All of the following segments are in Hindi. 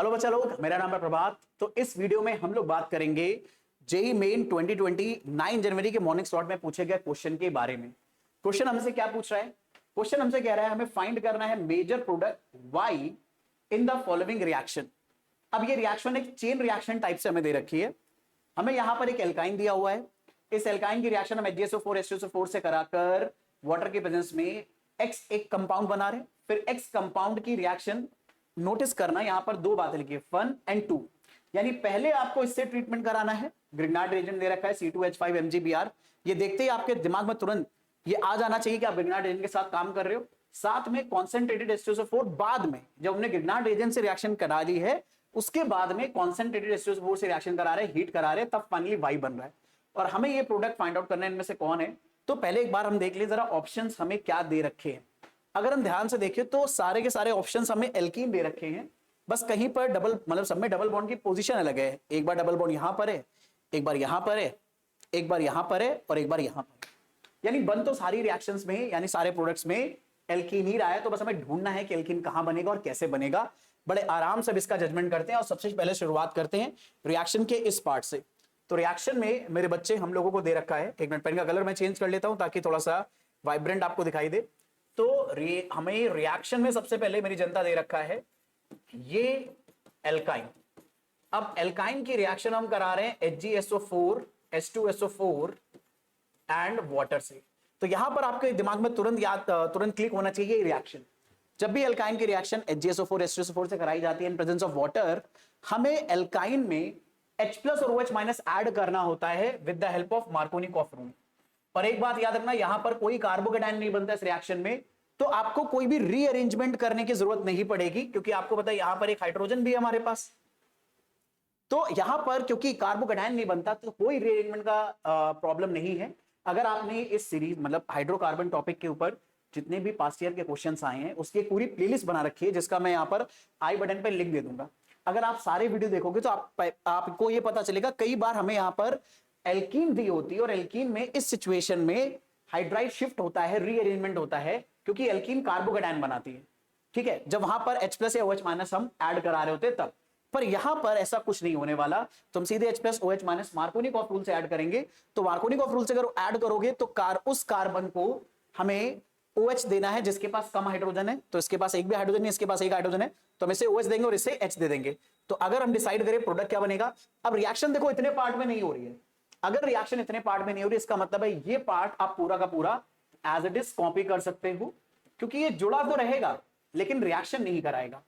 हेलो बच्चा लोग, मेरा नाम है प्रभात। तो इस वीडियो में हम लोग बात करेंगे जेई मेन 2020 9 जनवरी के मॉर्निंग स्लॉट में पूछे गए क्वेश्चन के बारे में। क्वेश्चन हमसे क्या पूछ रहा है? क्वेश्चन हमसे कह रहा है हमें फाइंड करना है major product Y in the following reaction. अब ये रिएक्शन एक चेन रिएक्शन टाइप से हमें दे रखी है। हमें यहां पर एक एल्काइन दिया हुआ है। इस एल्काइन की रिएक्शन हम HgSO4 H2SO4 से कराकर वाटर के प्रेजेंस में X एक कंपाउंड बना रहे हैं। फिर X कंपाउंड की रिएक्शन नोटिस करना, यहां पर दो बातें लिखी है 1 and 2, यानी पहले आपको इससे ट्रीटमेंट कराना है। ग्रिग्नार्ड रिएजेंट दे रखा है C2H5 MgBr। ये देखते ही आपके दिमाग में तुरंत ये आ जाना चाहिए कि आप ग्रिग्नार्ड रिएजेंट के साथ काम कर रहे हो। साथ में कॉन्सेंट्रेटेड H2SO4 बाद में, जब हमने ग्रिग्नार्ड रिएजेंट से रिएक्शन करा दी है उसके बाद में कॉन्सेंट्रेटेड H2SO4 से रिएक्शन करा रहे, हीट करा रहे, तब फाइनली वाई बन रहा है। और हमें ये प्रोडक्ट फाइंड आउट करना है इनमें से कौन है। तो पहले एक बार हम देख ले जरा ऑप्शंस हमें क्या दे रखे हैं। अगर हम ध्यान से देखें तो सारे के सारे ऑप्शंस हमें एल्कीन दे रखे हैं, बस कहीं पर डबल, मतलब सब में डबल बॉन्ड की पोजीशन अलग है। एक बार डबल बॉन्ड यहां पर है, एक बार यहां पर है, एक बार यहां पर है और एक बार यहां पर। यानी बन तो सारी रिएक्शंस में, यानी सारे प्रोडक्ट्स में एल्कीन ही रहा है। तो बस हमें ढूंढना है कि एल्कीन कहां बनेगा और कैसे बनेगा। बड़े आराम से इसका जजमेंट करते हैं और सबसे पहले शुरुआत करते हैं रिएक्शन के इस पार्ट से। तो रिएक्शन में मेरे बच्चे हम लोगों को दे रखा है, एक मिनट पेन का कलर मैं चेंज कर लेता हूं ताकि थोड़ा सा वाइब्रेंट आपको दिखाई दे। तो हमें रिएक्शन में सबसे पहले मेरी जनता दे रखा है ये एल्काइन। अब एल्काइन की रिएक्शन हम करा रहे हैं HgSO4 H2SO4 एंड वाटर से। तो यहां पर आपके दिमाग में तुरंत क्लिक होना चाहिए रिएक्शन। जब भी एल्काइन की रिएक्शन HgSO4 H2SO4 से कराई जाती है इन प्रेजेंस ऑफ वाटर, हमें एल्काइन में H+ और OH- ऐड करना होता है with the help of Markovnikov rule. और एक बात याद रखना, यहां पर कोई कार्बोकेटाइन नहीं बनता इस रिएक्शन में, तो आपको कोई भी रीअरेंजमेंट करने की जरूरत नहीं पड़ेगी, क्योंकि आपको पता है यहां पर एक हाइड्रोजन भी है हमारे पास। तो यहां पर क्योंकि कार्बोकेटाइन नहीं बनता तो कोई रीअरेंजमेंट का प्रॉब्लम नहीं है। अगर आपने इस सीरीज, मतलब हाइड्रोकार्बन टॉपिक के ऊपर जितने भी पास्ट ईयर के क्वेश्चंस आए हैं उसकी पूरी प्लेलिस्ट बना रखी है, जिसका मैं यहां पर आई बटन पर लिंक दे दूंगा। अगर आप सारे वीडियो देखोगे तो आपको यह पता चलेगा कई बार हमें यहां पर एल्कीन दी होती है और एल्कीन में इस सिचुएशन में हाइड्राइड शिफ्ट होता है, रीअरेंजमेंट होता है, क्योंकि एल्कीन कार्बोकेटाइन बनाती है। ठीक है, जब वहां पर H+ या OH- हम ऐड करा रहे होते तब। पर यहां पर ऐसा कुछ नहीं होने वाला, तो हम सीधे H+ OH- मार्कोनिकॉफ रूल से ऐड करेंगे। तो मार्कोनिकॉफ रूल से अगर ऐड करोगे तो उस कार्बन को हमें OH देना है जिसके पास कम हाइड्रोजन है। तो इसके पास एक भी हाइड्रोजन नहीं, इसके पास एक हाइड्रोजन है, तो हम इसे OH देंगे और इसे H दे देंगे। तो अगर हम डिसाइड करें प्रोडक्ट क्या बनेगा। अब रिएक्शन देखो इतने पार्ट में नहीं हो रही है। अगर रिएक्शन इतने पार्ट में नहीं हो रही, इसका मतलब है ये पार्ट आप पूरा का पूरा एज इट इज कॉपी कर सकते हो, क्योंकि ये जुड़ा तो रहेगा लेकिन रिएक्शन नहीं कराएगा।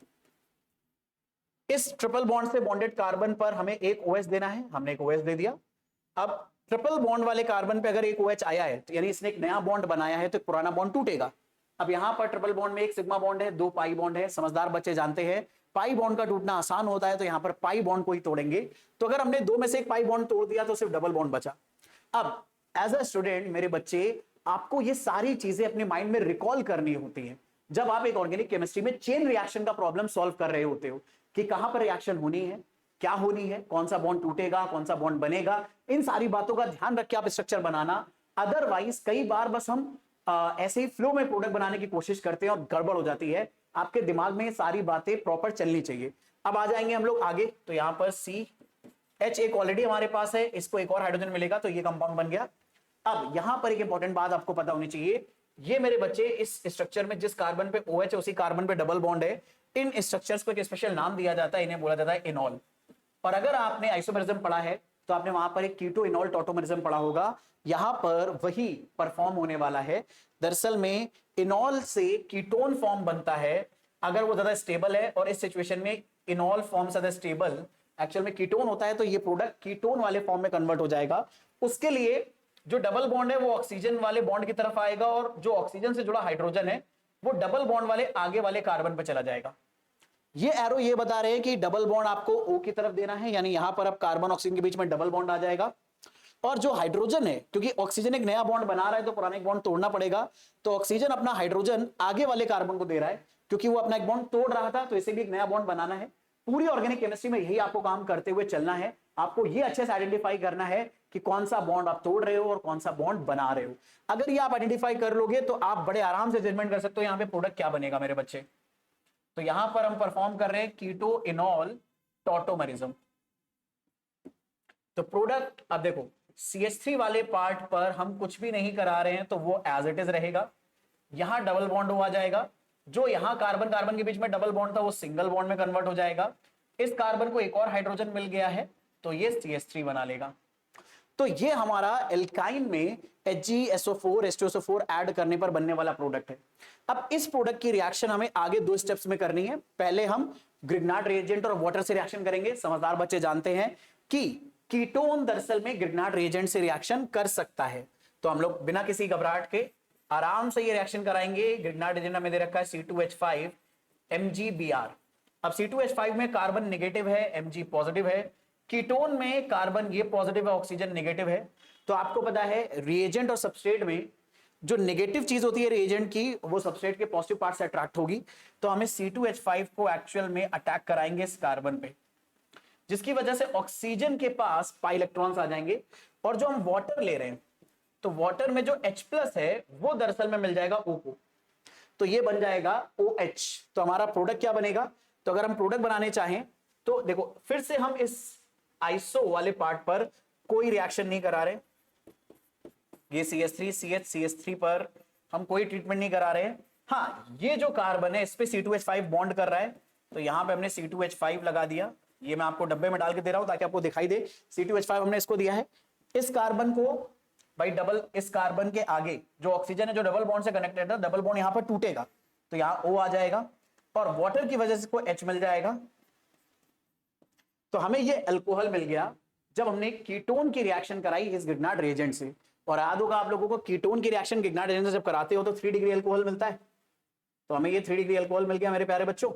इस ट्रिपल बॉन्ड से बॉन्डेड कार्बन पर हमें एक OH देना है, हमने एक OH दे दिया। अब ट्रिपल बॉन्ड वाले कार्बन पे अगर एक OH आया है, तो यानी इसने एक नया बॉन्ड बनाया है, तो एक पुराना बॉन्ड टूटेगा। अब यहां पर ट्रिपल बॉन्ड में एक सिग्मा बॉन्ड है, दो पाई बॉन्ड है। समझदार बच्चे जानते हैं पाई बॉन्ड का टूटना आसान होता है, तो यहां पर पाई बॉन्ड को ही तोड़ेंगे। तो अगर हमने दो में से एक पाई बॉन्ड तोड़ दिया तो सिर्फ डबल बॉन्ड बचा। अब एज अ स्टूडेंट मेरे बच्चे, आपको ये सारी चीजें अपने माइंड में रिकॉल करनी होती है जब आप एक ऑर्गेनिक केमिस्ट्री में चेन रिएक्शन का प्रॉब्लम सॉल्व कर रहे होते हो, कि कहां पर रिएक्शन होनी है, क्या होनी है, कौन सा बॉन्ड टूटेगा, कौन सा बॉन्ड बनेगा। इन सारी बातों का ध्यान रख के आप स्ट्रक्चर बनाना। अदरवाइज कई बार बस हम ऐसे ही फ्लो में प्रोडक्ट बनाने की कोशिश करते हैं और गड़बड़ हो जाती है। आपके दिमाग में सारी बातें प्रॉपर चलनी चाहिए। अब आ जाएंगे हम लोग आगे। तो यहां पर CH एक ऑलरेडी हमारे पास है, इसको एक और हाइड्रोजन मिलेगा तो ये कंपाउंड बन गया। अब यहां पर एक इंपॉर्टेंट बात आपको पता होनी चाहिए, ये मेरे बच्चे इस स्ट्रक्चर में जिस कार्बन पे OH है उसी कार्बन पे डबल बॉन्ड है। इन स्ट्रक्चर्स को एक स्पेशल नाम दिया जाता है, इन्हें बोला जाता है इनॉल। और अगर आपने आइसोमेरिज्म पढ़ा है तो आपने वहां पर एक कीटो इनॉल टॉटोमेरिज्म पढ़ा होगा, यहां पर वही परफॉर्म होने वाला है। दरअसल में इनॉल से कीटोन फॉर्म बनता है अगर वो ज्यादा स्टेबल है, और इस सिचुएशन में इनॉल फॉर्म ज्यादा स्टेबल एक्चुअल में कीटोन होता है, तो ये प्रोडक्ट कीटोन वाले फॉर्म में कन्वर्ट हो जाएगा। उसके लिए जो डबल बॉन्ड है वो ऑक्सीजन वाले बॉन्ड की तरफ आएगा, और जो ऑक्सीजन से जुड़ा हाइड्रोजन है वो डबल बॉन्ड वाले आगे वाले कार्बन पर चला जाएगा। ये एरो ये बता रहे हैं कि डबल बॉन्ड आपको O की तरफ देना है, यानी यहां पर अब कार्बन ऑक्सीजन के बीच में डबल बॉन्ड आ जाएगा। और जो हाइड्रोजन है, क्योंकि ऑक्सीजन एक नया बॉन्ड बना रहा है तो पुराना एक बॉन्ड तोड़ना पड़ेगा, तो ऑक्सीजन अपना हाइड्रोजन आगे वाले कार्बन को दे रहा है, क्योंकि वो अपना एक बॉन्ड तोड़ रहा था, तो इसे भी एक नया बॉन्ड बनाना है। पूरी ऑर्गेनिक केमिस्ट्री में यही आपको काम करते हुए चलना है। आपको ये अच्छे से आइडेंटिफाई करना है कि कौन सा बॉन्ड आप तोड़ रहे हो और कौन सा बॉन्ड बना रहे हो। अगर ये आप आइडेंटिफाई कर लोगे तो आप बड़े आराम से जजमेंट कर सकते हो यहां पे प्रोडक्ट क्या बनेगा मेरे बच्चे। तो यहां पर हम परफॉर्म कर रहे हैं कीटो इनॉल टॉटोमरिज्म। तो प्रोडक्ट, अब देखो CH3 वाले पार्ट पर हम कुछ भी नहीं करा रहे हैं तो वो एज इट इज रहेगा। यहां डबल बॉन्ड हो जाएगा, जो यहां कार्बन कार्बन के बीच में डबल बॉन्ड था वो सिंगल बॉन्ड में कन्वर्ट हो जाएगा। इस कार्बन को एक और हाइड्रोजन मिल गया है तो ये CH3 बना लेगा। तो ये हमारा एल्काइन में HgSO4 H2SO4 ऐड करने पर बनने वाला प्रोडक्ट है। अब इस प्रोडक्ट की रिएक्शन हमें आगे 2 स्टेप्स में करनी है। पहले हम ग्रिग्नार्ड रिएजेंट और वाटर से रिएक्शन करेंगे। समझदार बच्चे जानते हैं कि कीटोन दरअसल में ग्रिग्नार्ड रिएजेंट से रिएक्शन कर सकता है, तो हम लोग बिना किसी घबराहट के आराम से ये रिएक्शन कराएंगे। ग्रिग्नार्ड रिएजेंट में दे रखा है C2H5 MgBr। अब C2H5 में कार्बन नेगेटिव है, Mg पॉजिटिव है। कीटोन में कार्बन ये पॉजिटिव है, ऑक्सीजन नेगेटिव है। तो आपको पता है रिएजेंट और सबस्ट्रेट में जो नेगेटिव चीज होती है रिएजेंट की, वो सबस्ट्रेट के पॉजिटिव पार्ट से अट्रैक्ट होगी। तो हमें C2H5 को एक्चुअल में अटैक कराएंगे इस कार्बन पे, जिसकी वजह से ऑक्सीजन के पास पाई इलेक्ट्रॉन्स आ जाएंगे। और जो हम वाटर ले रहे हैं, तो वाटर में जो H+ है वो दरअसल में मिल जाएगा O को, तो ये बन जाएगा OH। तो हमारा प्रोडक्ट क्या बनेगा? तो अगर हम प्रोडक्ट बनाने चाहें तो देखो फिर से हम इस आइसो वाले पार्ट पर कोई रिएक्शन नहीं करा रहे। ये CH3 CH CH3 पर हम कोई ट्रीटमेंट नहीं करा रहे। हाँ, ये जो कार्बन है इस पे C2H5 बॉन्ड कर रहा है, तो यहां पे हमने C2H5 लगा दिया। ये मैं आपको डब्बे में डाल के दे रहा हूं ताकि आपको दिखाई दे। C2H5 हमने इसको दिया है। इस कार्बन को भाई डबल, इस कार्बन के आगे जो ऑक्सीजन है जो डबल बॉन्ड से कनेक्टेड है, डबल बॉन्ड यहां पर टूटेगा तो यहां O आ जाएगा और वाटर की वजह से को H मिल जाएगा। तो हमें ये अल्कोहल मिल गया जब हमने कीटोन की रिएक्शन कराई इस ग्रिग्नार्ड रिएजेंट से। और याद होगा आप लोगों को, कीटोन की रिएक्शन ग्रिग्नार्ड रिएजेंट से जब कराते हो तो 3 डिग्री अल्कोहल मिलता है। तो हमें ये 3 डिग्री अल्कोहल मिल गया मेरे प्यारे बच्चों।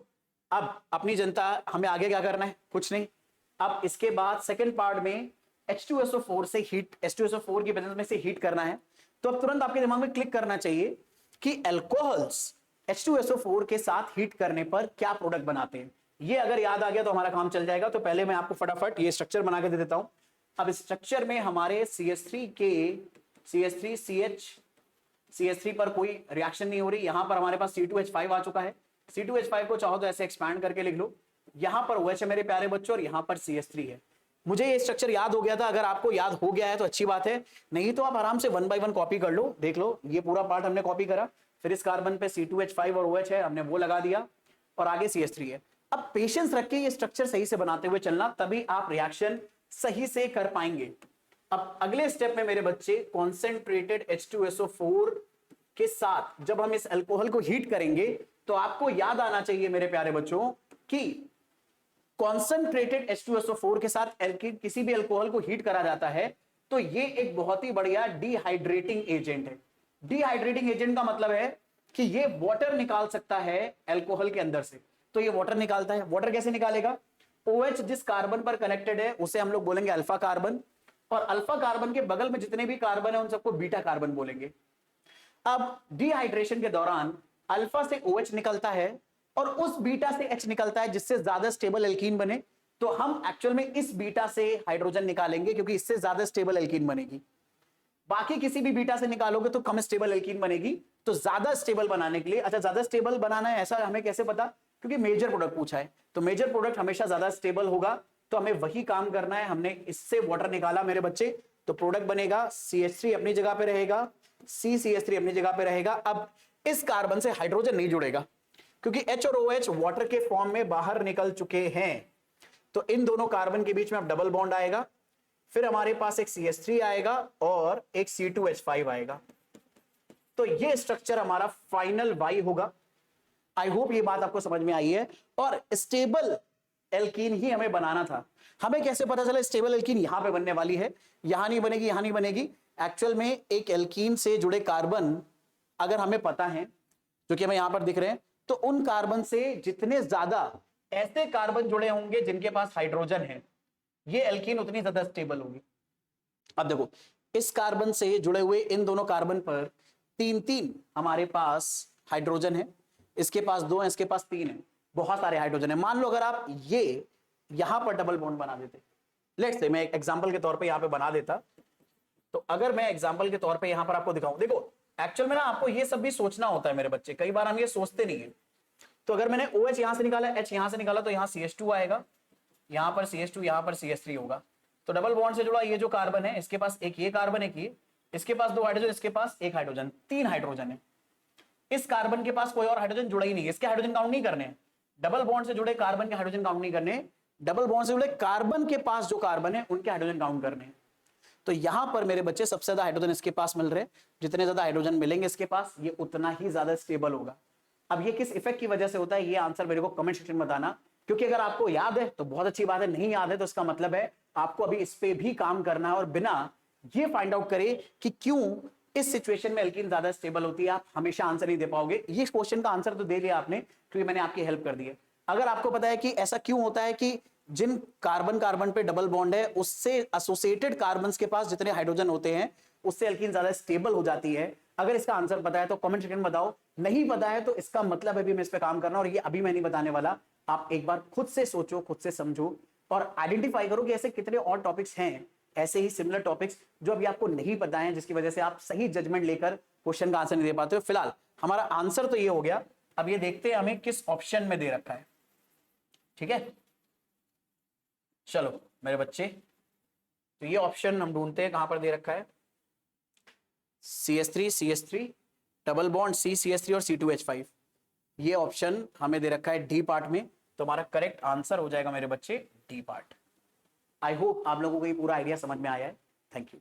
अब अपनी जनता, हमें आगे क्या करना है? कुछ नहीं। अब इसके बाद सेकंड पार्ट में H2SO4 से हीट, H2SO4 की प्रेजेंस में से हीट करना है। तो अब तुरंत आपके दिमाग में क्लिक करना चाहिए कि अल्कोहल्स H2SO4 के साथ हीट करने पर क्या प्रोडक्ट बनाते हैं। ये अगर याद आ गया तो हमारा काम चल जाएगा। तो पहले मैं आपको फटाफट ये स्ट्रक्चर बना के दे देता हूं। अब इस स्ट्रक्चर में हमारे CH3 के CH3 CH3 पर कोई रिएक्शन नहीं हो रही। यहां पर हमारे पास C2H5 आ चुका है। C2H5 को चाहो तो ऐसे एक्सपैंड करके लिख लो। यहां पर OH है मेरे प्यारे बच्चों और यहां पर CH3 है। मुझे ये स्ट्रक्चर याद हो गया था। अगर आपको याद हो गया है तो अच्छी बात है, नहीं तो आप आराम से 1 बाय 1 कॉपी कर लो। देख लो, ये पूरा पार्ट हमने कॉपी करा। फिर इस कार्बन पे C2H5 और OH है, हमने वो लगा दिया और आगे CH3 है। अब पेशेंस रख के ये स्ट्रक्चर सही से बनाते हुए चलना, तभी आप रिएक्शन सही से कर पाएंगे। अब अगले स्टेप में मेरे बच्चे कॉन्सेंट्रेटेड H2SO4 के साथ जब हम इस अल्कोहल को हीट करेंगे तो आपको याद आना चाहिए मेरे प्यारे बच्चों कि कॉन्सेंट्रेटेड H2SO4 के साथ किसी भी अल्कोहल को हीट करा जाता है तो ये एक बहुत ही बढ़िया डिहाइड्रेटिंग एजेंट है। डिहाइड्रेटिंग एजेंट का मतलब है कि ये वाटर निकाल सकता है अल्कोहल के अंदर से। तो ये वाटर निकालता है। वाटर कैसे निकालेगा? OH जिस कार्बन पर कनेक्टेड है उसे हम लोग बोलेंगे अल्फा कार्बन, और अल्फा कार्बन के बगल में जितने भी कार्बन है उन सबको बीटा कार्बन बोलेंगे। अब डिहाइड्रेशन के दौरान अल्फा से OH निकलता है और उस बीटा से H निकलता है, जिससे ज्यादा स्टेबल एल्कीन बने। तो हम एक्चुअल में इस बीटा से हाइड्रोजन निकालेंगे क्योंकि इससे ज्यादा स्टेबल एल्कीन बनेगी। बाकी किसी भी बीटा से निकालोगे तो कम स्टेबल एल्कीन बनेगी। तो ज्यादा स्टेबल बनाने के लिए, अच्छा ज्यादा स्टेबल बनाना है ऐसा हमें कैसे पता? क्योंकि मेजर प्रोडक्ट पूछा है, तो मेजर प्रोडक्ट हमेशा ज्यादा स्टेबल होगा। तो हमें वही काम करना है। हमने इससे वाटर निकाला मेरे बच्चे, तो प्रोडक्ट बनेगा CH3 अपनी जगह पे रहेगा, CCH3 अपनी जगह पे रहेगा। अब इस कार्बन से हाइड्रोजन नहीं जुड़ेगा क्योंकि H और OH वाटर के फॉर्म में बाहर निकल चुके हैं। तो इन दोनों कार्बन के बीच में अब डबल बॉन्ड आएगा। फिर हमारे पास एक CH3 आएगा और एक C2H5 आएगा। तो ये स्ट्रक्चर हमारा फाइनल Y होगा। आई होप ये बात आपको समझ में आई है। और स्टेबल एल्कीन ही हमें बनाना था। हमें कैसे पता चला स्टेबल एल्कीन यहां पे बनने वाली है, यहां नहीं बनेगी, यहां नहीं बनेगी? एक्चुअल में एक एल्कीन से जुड़े कार्बन अगर हमें पता है, जो कि हमें यहां पर दिख रहे हैं, तो उन कार्बन से जितने ज्यादा ऐसे कार्बन जुड़े होंगे जिनके पास हाइड्रोजन है, ये एल्कीन उतनी ज्यादा स्टेबल होगी। अब देखो, इस कार्बन से जुड़े हुए इन दोनों कार्बन पर 3-3 हमारे पास हाइड्रोजन है। इसके पास 2 है, इसके पास 3 है, बहुत सारे हाइड्रोजन है। मान लो अगर आप ये यहां पर डबल बॉन्ड बना देते, लेट्स से मैं एक एग्जांपल के तौर पे यहां पे बना देता। तो अगर मैं एग्जांपल के तौर पे यहां पर आपको दिखाऊं, देखो एक्चुअल में ना आपको ये सब भी सोचना होता है मेरे बच्चे, कई बार हम ये सोचते नहीं है। तो अगर मैंने OH यहां से निकाला, H यहां से निकाला, तो यहां CH2 आएगा, यहां पर CH2, यहां पर CH3 होगा। तो डबल बॉन्ड से जुड़ा ये जो कार्बन है, इसके पास एक ये कार्बन, एक ये, इसके पास 2 हाइड्रोजन, इसके पास 1 हाइड्रोजन, 3 हाइड्रोजन है। इस कार्बन के पास कोई और हाइड्रोजन जुड़ा ही नहीं है, इसके हाइड्रोजन काउंट नहीं करने। डबल बॉन्ड से जुड़े कार्बन के हाइड्रोजन काउंट नहीं करने, डबल बॉन्ड से जुड़े कार्बन के पास जो कार्बन है उनके हाइड्रोजन काउंट करने। तो यहां पर मेरे बच्चे सबसे ज्यादा हाइड्रोजन इसके पास मिल रहे, जितने ज्यादा हाइड्रोजन मिलेंगे इसके पास, ये उतना ही ज्यादा स्टेबल होगा। अब ये किस इफेक्ट की वजह से होता है, ये आंसर मेरे को कमेंट सेक्शन में बताना, क्योंकि अगर आपको याद है तो बहुत अच्छी बात है, नहीं याद है तो इसका मतलब है आपको अभी इस पे भी काम करना है, और बिना ये फाइंड आउट करे कि क्यों इस सिचुएशन में एल्कीन ज्यादा स्टेबल होती है, आप हमेशा आंसर नहीं दे पाओगे। ये क्वेश्चन का आंसर तो दे लिया आपने, क्योंकि मैंने आपकी हेल्प कर दी है। अगर आपको पता है कि ऐसा क्यों होता है कि जिन कार्बन कार्बन पे डबल बॉन्ड है उससे एसोसिएटेड कार्बन्स के पास जितने हाइड्रोजन होते हैं उससे एल्कीन ज्यादा स्टेबल हो जाती है, अगर इसका आंसर पता है तो कमेंट सेक्शन में बताओ, नहीं पता है तो इसका मतलब है भी मैं इस पे काम करना, और ये अभी मैं नहीं बताने वाला। आप एक बार खुद से सोचो, खुद से समझो और आइडेंटिफाई करो कि ऐसे कितने और टॉपिक्स हैं, ऐसे ही सिमिलर टॉपिक्स जो अभी आपको नहीं पता है, जिसकी वजह से आप सही जजमेंट लेकर क्वेश्चन का आंसर नहीं दे पाते हो। फिलहाल हमारा आंसर तो ये हो गया, अब ये देखते हैं हमें किस ऑप्शन में दे रखा है। ठीक है, चलो मेरे बच्चे, तो ये ऑप्शन हम ढूंढते हैं कहां पर दे रखा है। CH3 डबल बॉन्ड CCH3 और C2H5, ये ऑप्शन हमें दे रखा है डी पार्ट में। तो हमारा करेक्ट आंसर हो जाएगा मेरे बच्चे डी पार्ट। आई होप आप लोगों को ये पूरा आइडिया समझ में आया है। Thank you.